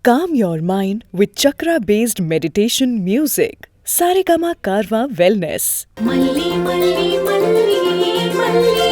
Calm your mind with chakra-based meditation music. Saregama Karwa Wellness. Malli malli malli malli malli.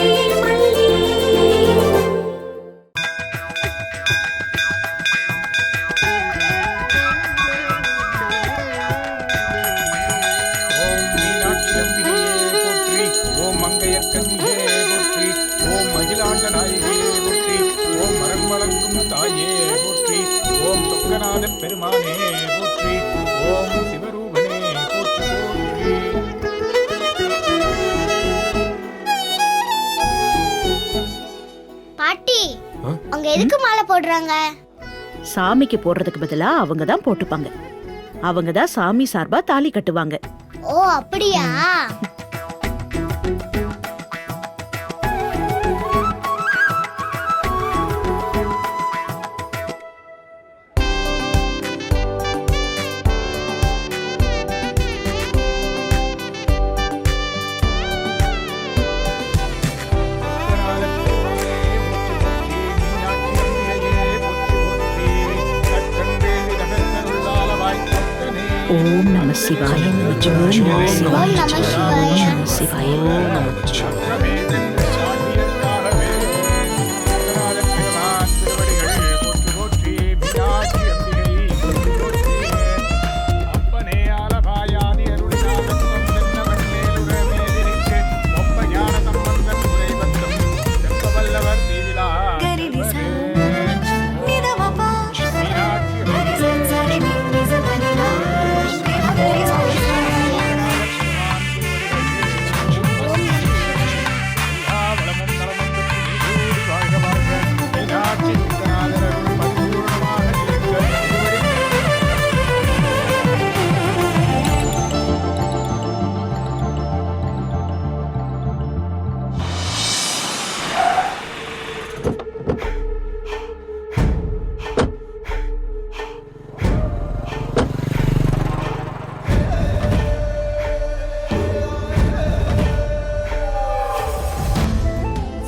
ஓம் மீனாட்சி அம்பிகையே போற்றி, ஓம் மங்கையர் கன்னியே போற்றி, ஓம் மகிழாண்ட நாயகியே போற்றி, ஓம் மரம் வளர்க்கும் தாயே போற்றி, ஓம் சொக்கநாத பெருமானே போற்றி, ஓம் சிவரூபனே போற்றி போற்றி. பாட்டி அவங்க எதுக்கு மாலை போடுறாங்க? சாமிக்கு போடுறதுக்கு பதிலா அவங்க தான் போட்டுப்பாங்க. அவங்க தான் சாமி சார்பா தாலி கட்டுவாங்க. ஓ அப்படியா? ஓம் நம சிவாய ஓம் நம சிவாய ஓம் நம சிவாய. ஓம் நம சிவாய.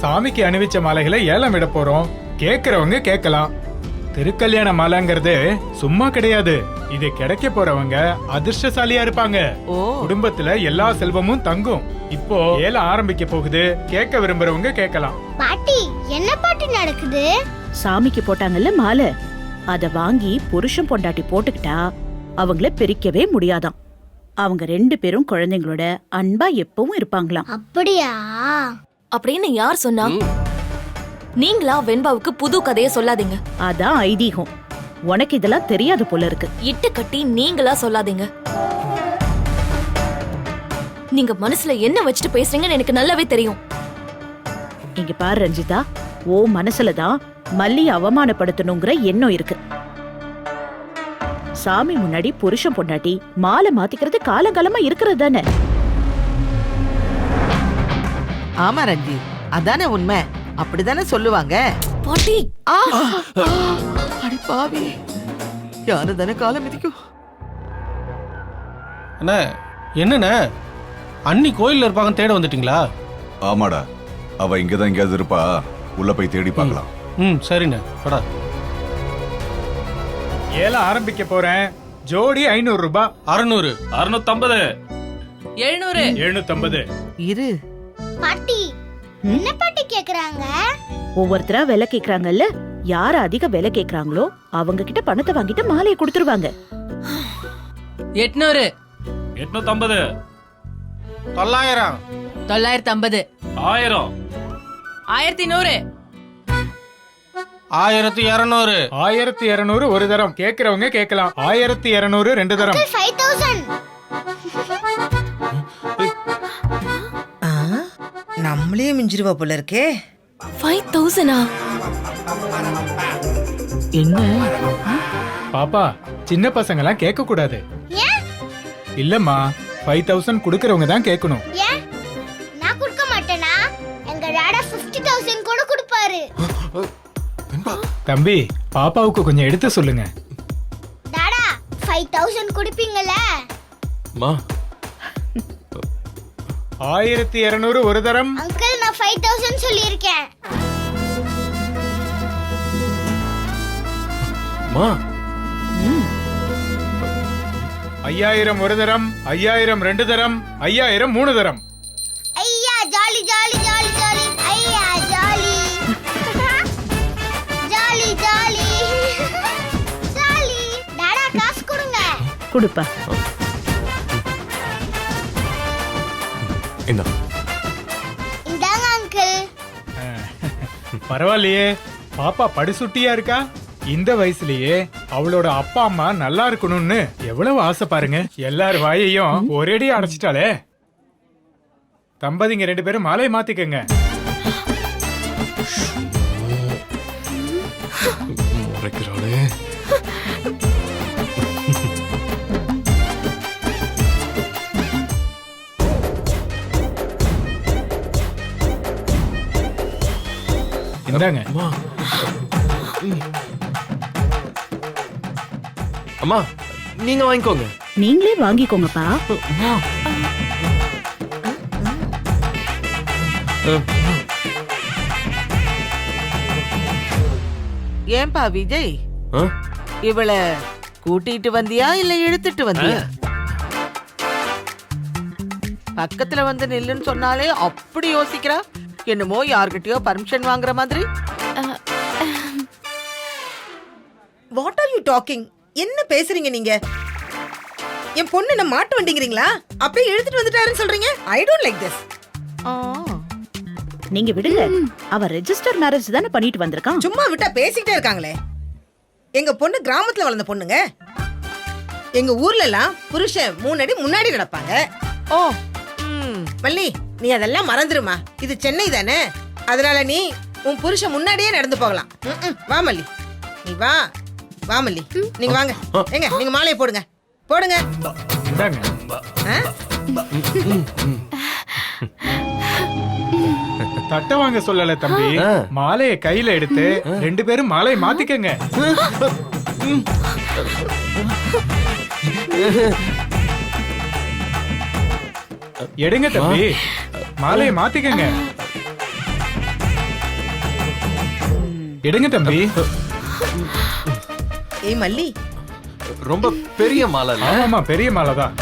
சாமிக்கு அணிவிச்ச மாலைகளை ஏலம் விட போறோம். கேக்குறவங்க கேட்கலாம். திருக்கல்யாண மாலைங்கிறது சும்மா கிடையாது. இது கிடைக்க போறவங்க அதிர்ஷ்டசாலியா இருப்பாங்க. குடும்பத்துல எல்லா செல்வமும் தங்கும். இப்போ ஏலம் ஆரம்பிக்க போகுது. கேட்க விரும்புறவங்க கேட்கலாம். பாட்டி என்ன பாட்டு நடக்குது? சாமிக்கு போட்டாங்கல்ல மாலை, அத வாங்கி புருஷன் பொண்டாட்டி போட்டுக்கிட்டா அவங்கள பிரிக்கவே முடியாதாம். அவங்க 2 பேரும் குழந்தைங்களோட அன்பா எப்பவும் இருப்பாங்களாம். அப்படியா? அப்படின்னு யார் சொன்னா? நீங்களா வெண்பாவுக்கு புது கதையை சொல்லாதீங்க. அதான் ஐதீகம். உனக்கு இதெல்லாம் தெரியாது போல இருக்கு. இட்டு கட்டி நீங்களா சொல்லாதீங்க. நீங்க மனசுல என்ன வச்சுட்டு பேசுறீங்கன்னு எனக்கு நல்லாவே தெரியும். இங்க பாரு ரஞ்சிதா, ஓ மனசுலதான் மல்லிய அவமானப்படுத்தணுங்கிற எண்ணம் இருக்கு. சாமி முன்னாடி புருஷன் பொண்டாட்டி மாலை மாத்திக்கிறது காலங்காலமா இருக்கிறது தானே. ஆமா ரஞ்சி, அதானே உண்மை. அப்படிதானே சொல்லுவாங்க. பாட்டி அடி பாவி, யாரு தானே காலம் மிதிக்கும். அண்ணா என்னண்ணே, அண்ணி கோயில்ல இருப்பாங்க, தேட வந்துட்டீங்களா? ஆமாடா, அவ இங்கதான் எங்கேயாவது இருப்பா. உள்ள போய் தேடி பார்க்கலாம். சரிண்ணே, படா. ஏலம் ஆரம்பிக்க போறேன். ஜோடி 500 ரூபாய். 600 650 700 750. இரு பாட்டி என்ன பாட்டி கேக்குறாங்க? ஒவ்வொருத்தரா விலை கேக்குறாங்கல்ல, யார் அதிக விலை கேக்குறாங்களோ அவங்க கிட்ட பணத்தை வாங்கிட்டு மாலையை கொடுத்துருவாங்க. 800 850 900 950 1000 1100 1200 1200 ஒரு தரம். கேக்குறவங்க கேட்கலாம். 1200 2 தரம். 5000. நம்மளே மிஞ்சிருவா போல இருக்கே. 5000 என்ன பாப்பா, சின்ன பசங்க எல்லாம் கேட்க கூடாது. ஏன்? இல்லம்மா, 5000 குடுக்கறவங்க தான் கேட்கணும். ஏன் நான் கொடுக்க மாட்டேனா? எங்க டாடா 50000 கூட கொடுப்பாரு. தம்பி, பாப்பாவுக்கு கொஞ்சம் எடுத்து சொல்லுங்க. டாடா 5000 கொடுப்பீங்கல? 1200 ஒரு தரம். அங்கிள் நான் 5000 சொல்லியிருக்கேன். அம்மா 5000 ஒரு தரம், 5000 2 தரம், 5000 3 தரம். ஐயா ஜாலி ஜாலி ஜாலி ஜாலி ஐயா jolly jolly jolly jolly. Tata காசு கொடுங்க. கொடுப்பா. இந்தாங்க அங்கிள். பரவாயில்லையே, பாப்பா படுசுட்டியா இருக்கா. இந்த வயசுலயே அவளோட அப்பா அம்மா நல்லா இருக்கணும்னு எவ்வளவு ஆசை பாருங்க. எல்லார் வாயையும் ஒரேடி அடைச்சிட்டாலே. தம்பதிங்க 2 பேரும் மாலையை மாத்திக்கங்க. இந்தாங்க. அம்மா நீங்க வாங்கிக்கோங்க. நீங்களே வாங்கிக்கோங்கப்பா. ஏன்பா விஜய், இவளை கூட்டிட்டு வந்தியா இல்ல இழுத்துட்டு வந்தியா? பக்கத்துல வந்து நில்லுன்னு சொன்னாலே அப்படி யோசிக்கிறா. என்னமோ யார்கிட்டயோ பர்மிஷன் வாங்குற மாதிரி. What are you talking? என்ன பேசுறீங்க நீங்க? என் பொண்ணு என்ன மாட்டு வண்டிங்கிறீங்களா? அப்படியே இழுத்துட்டு வந்துட்டாருன்னு சொல்றீங்க. I don't like this. நீங்க விடுங்க. அவ ரெஜிஸ்டர் மேரேஜ் தானே பண்ணிட்டு வந்திருக்கான். சும்மா விட்டா பேசிக்கிட்டே இருக்காங்களே. எங்க பொண்ணு கிராமத்துல வளர்ந்த பொண்ணுங்க. எங்க ஊர்ல எல்லாம் புருஷன் 3 அடி முன்னாடி நடப்பாங்க. ஓ மல்லி, நீ அதெல்லாம் மறந்துருமா. இது சென்னை தானே, அதனால நீ உன் புருஷன் முன்னாடியே நடந்து போகலாம். வா மல்லி, நீ வா. வா மல்லி, நீங்க வாங்க. எங்க நீங்க மாலையை போடுங்க, போடுங்க. தட்ட வாங்க சொல்லல தம்பி. மாலையை கையில எடுத்து 2 பேரும் மாலையை மாத்திக்கங்க. எடுங்க தம்பி, மாலையை மாத்திக்கங்க. எடுங்க தம்பி. ஏய் மல்லி, ரொம்ப பெரிய மாலை. ஆமாமா, பெரிய மாலை தான்.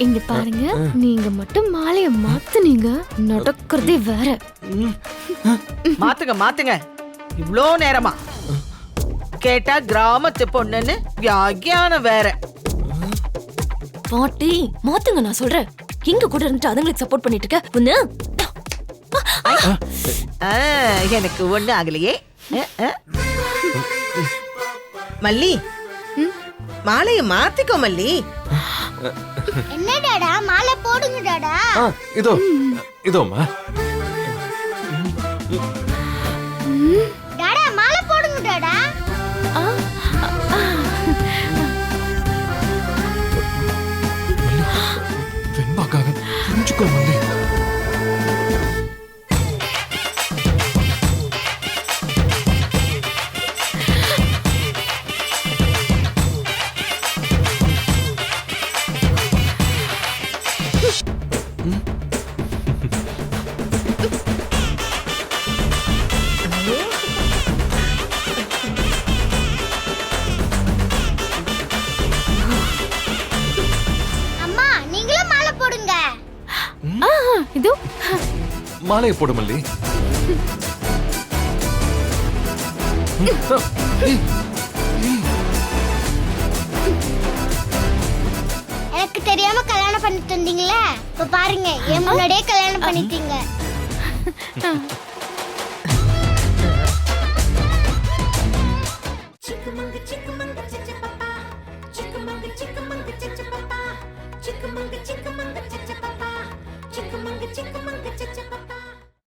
இங்க பாருங்க, நீங்க மட்டும் மாலைய மாத்துனீங்க, நடக்கிறதே வேற. மாத்துங்க மாத்துங்க. இவ்ளோ நேரமா கேட்டா கிராமத்து பொண்ணுன்னு வியாக்கியானம் வேற. பாட்டி மாத்துங்க, நான் சொல்றேன். எங்க கூட இருந்துட்டு அதுங்களுக்கு சப்போர்ட் பண்ணிட்டு இருக்க ஒண்ணு. எனக்கு ஒண்ணு ஆகலையே. மல்லி, மாலையை மாத்திக்கோ மல்லி. என்ன டாடா, மாலை போடுங்க டாடா. இதோ இதோமா. டாடா மாலை போடுங்க டாடா. வெண்பாக்காக புரிஞ்சுக்கோ மல்லி. அம்மா நீங்களும் மாலை போடுங்க. இதோ மாலையை போடு மல்லி. எனக்கு தெரியாம கல்யாணம் பண்ணி தந்தீங்களே, இப்ப பாருங்க என் முன்னாடியே கல்யாணம் பண்ணிட்டீங்க. Chickamauga, chickamauga, chickamauga, chickamauga, chickamauga, chickamauga, chickamauga, chickamauga.